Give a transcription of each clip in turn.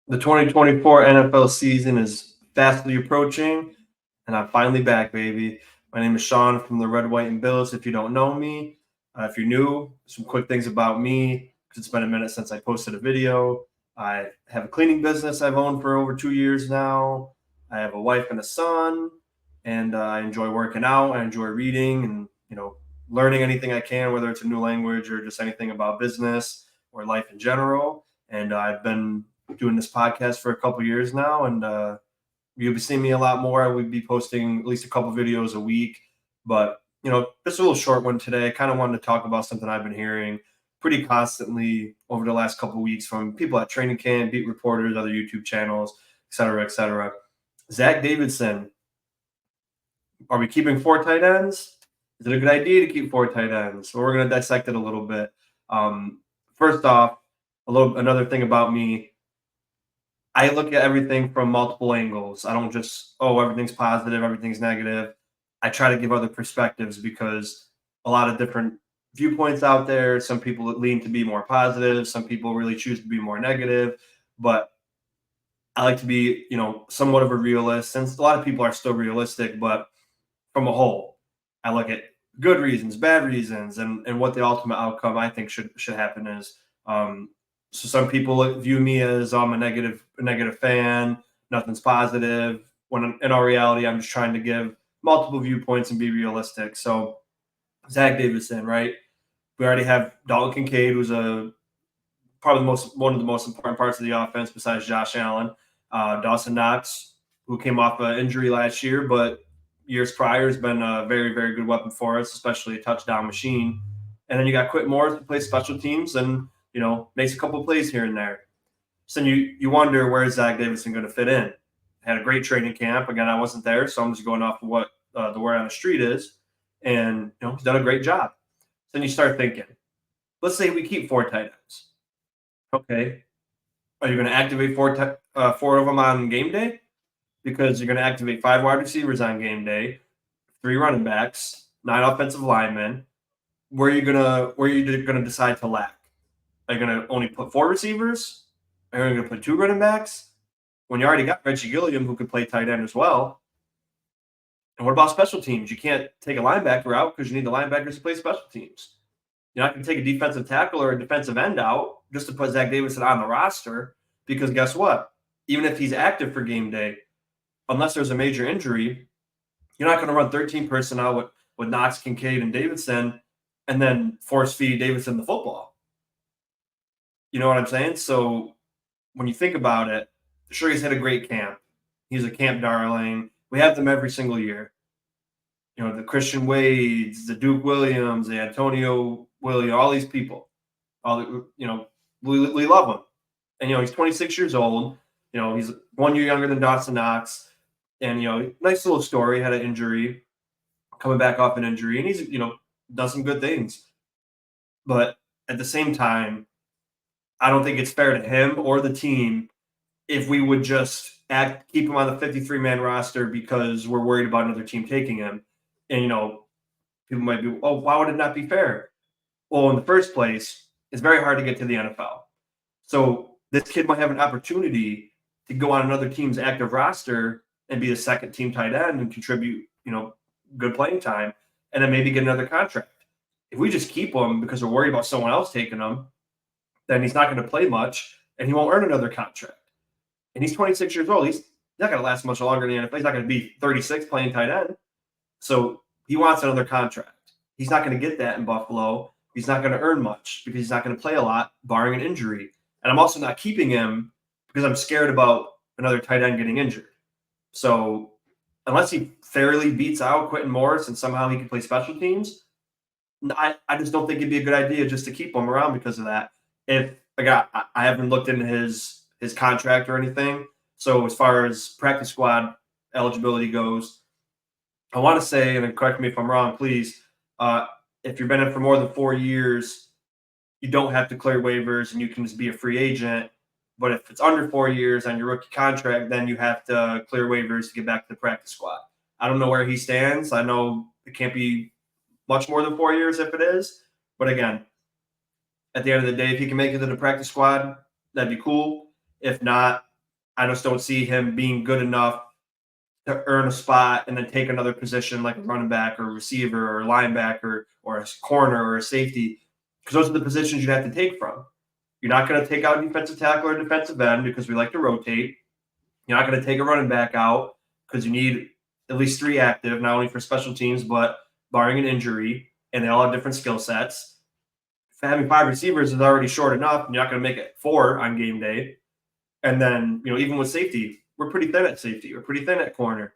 The 2024 NFL season is fastly approaching, and I'm finally back, baby. My name is Sean from the Red, White, and Bills. If you don't know me, if you're new, some quick things about me, because it's been a minute since I posted a video. I have a cleaning business I've owned for over 2 years now. I have a wife and a son, and I enjoy working out. I enjoy reading and, learning anything I can, whether it's a new language or just anything about business or life in general. And I've been doing this podcast for a couple years now, and you'll be seeing me a lot more. I would be posting at least a couple videos a week, but just a little short one today. I kind of wanted to talk about something I've been hearing pretty constantly over the last couple of weeks from people at training camp, beat reporters, other YouTube channels, et cetera, et cetera. Zach Davidson, are we keeping four tight ends? Is it a good idea to keep four tight ends? So we're going to dissect it a little bit. First off, another thing about me, I look at everything from multiple angles. I don't just, everything's positive, everything's negative. I try to give other perspectives because a lot of different viewpoints out there. Some people lean to be more positive. Some people really choose to be more negative. But I like to be, somewhat of a realist, since a lot of people are still realistic, but from a whole, I look at good reasons, bad reasons, and what the ultimate outcome I think should happen is. So some people view me as I'm a negative fan, nothing's positive. When in all reality, I'm just trying to give multiple viewpoints and be realistic. So Zach Davidson, right? We already have Dalton Kincaid, who's probably one of the most important parts of the offense besides Josh Allen. Dawson Knox, who came off an injury last year, but years prior has been a very, very good weapon for us, especially a touchdown machine. And then you got Quentin Morris, who plays special teams and makes a couple plays here and there. So you wonder, where is Zach Davidson going to fit in? Had a great training camp. Again, I wasn't there, so I'm just going off of what the word on the street is. And he's done a great job. Then you start thinking, let's say we keep four tight ends. Okay, are you going to activate four of them on game day? Because you're going to activate 5 wide receivers on game day, 3 running backs, 9 offensive linemen. Where are you gonna decide to lack? Are you gonna only put 4 receivers? Are you gonna put 2 running backs? When you already got Reggie Gilliam, who could play tight end as well. And what about special teams? You can't take a linebacker out because you need the linebackers to play special teams. You're not going to take a defensive tackle or a defensive end out just to put Zach Davidson on the roster, because guess what? Even if he's active for game day, unless there's a major injury, you're not going to run 13 personnel with Knox, Kincaid, and Davidson and then force feed Davidson the football. You know what I'm saying? So when you think about it, sure, he's had a great camp. He's a camp darling. We have them every single year. The Christian Wades, the Duke Williams, the Antonio Williams, all these people. We love him. And, he's 26 years old. He's 1 year younger than Dawson Knox. And, nice little story, had an injury, coming back off an injury. And he's, done some good things. But at the same time, I don't think it's fair to him or the team if we would just keep him on the 53-man roster because we're worried about another team taking him. And, people might be, why would it not be fair? Well, in the first place, it's very hard to get to the NFL. So this kid might have an opportunity to go on another team's active roster and be a second team tight end and contribute, good playing time, and then maybe get another contract. If we just keep him because we're worried about someone else taking him, then he's not going to play much and he won't earn another contract. And he's 26 years old. He's not going to last much longer in the NFL. He's not going to be 36 playing tight end. So he wants another contract. He's not going to get that in Buffalo. He's not going to earn much because he's not going to play a lot, barring an injury. And I'm also not keeping him because I'm scared about another tight end getting injured. So unless he fairly beats out Quentin Morris and somehow he can play special teams, I just don't think it'd be a good idea just to keep him around because of that. If I haven't looked into his contract or anything. So as far as practice squad eligibility goes, I want to say, and correct me if I'm wrong, please, if you've been in for more than 4 years, you don't have to clear waivers and you can just be a free agent. But if it's under 4 years on your rookie contract, then you have to clear waivers to get back to the practice squad. I don't know where he stands. I know it can't be much more than 4 years if it is. But again, at the end of the day, if he can make it to the practice squad, that'd be cool. If not, I just don't see him being good enough to earn a spot and then take another position like a running back or a receiver or a linebacker or a corner or a safety, because those are the positions you have to take from. You're not going to take out defensive tackle or defensive end because we like to rotate. You're not going to take a running back out because you need at least 3 active, not only for special teams, but barring an injury, and they all have different skill sets. Having 5 receivers is already short enough. You're not going to make it 4 on game day. And then, even with safety, we're pretty thin at safety. We're pretty thin at corner.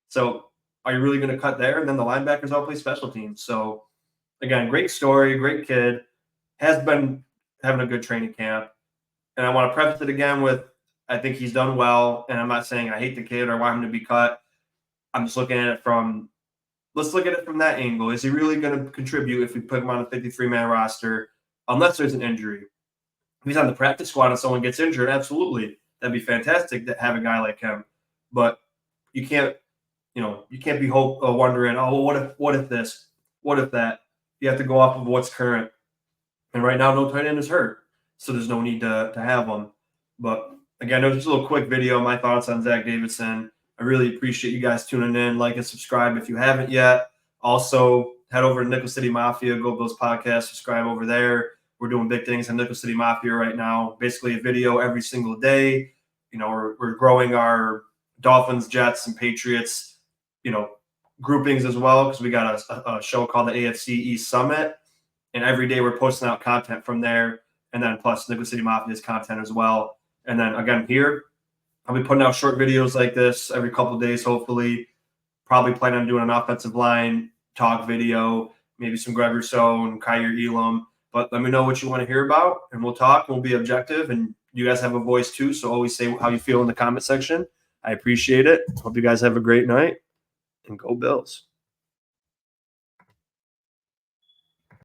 So are you really going to cut there? And then the linebackers all play special teams. So, again, great story, great kid. Has been having a good training camp. And I want to preface it again with, I think he's done well. And I'm not saying I hate the kid or want him to be cut. I'm just looking at it from, let's look at it from that angle. Is he really going to contribute if we put him on a 53-man roster, unless there's an injury? If he's on the practice squad and someone gets injured, absolutely. That'd be fantastic to have a guy like him. But you can't, you can't be wondering, oh, what if this? What if that? You have to go off of what's current. And right now, no tight end is hurt. So there's no need to have them. But again, it was just a little quick video, my thoughts on Zach Davidson. I really appreciate you guys tuning in. Like and subscribe if you haven't yet. Also, head over to Nickel City Mafia, Go Bills Podcast, subscribe over there. We're doing big things in Nickel City Mafia right now. Basically a video every single day. We're growing our Dolphins, Jets, and Patriots, groupings as well, because we got a show called the AFC East Summit. And every day we're posting out content from there. And then plus Nickel City Mafia's content as well. And then again here, I'll be putting out short videos like this every couple of days, hopefully. Probably plan on doing an offensive line talk video, maybe some Greg Rousseau and Kyer Elam. But let me know what you want to hear about, and we'll talk. We'll be objective, and you guys have a voice too, so always say how you feel in the comment section. I appreciate it. Hope you guys have a great night, and go Bills.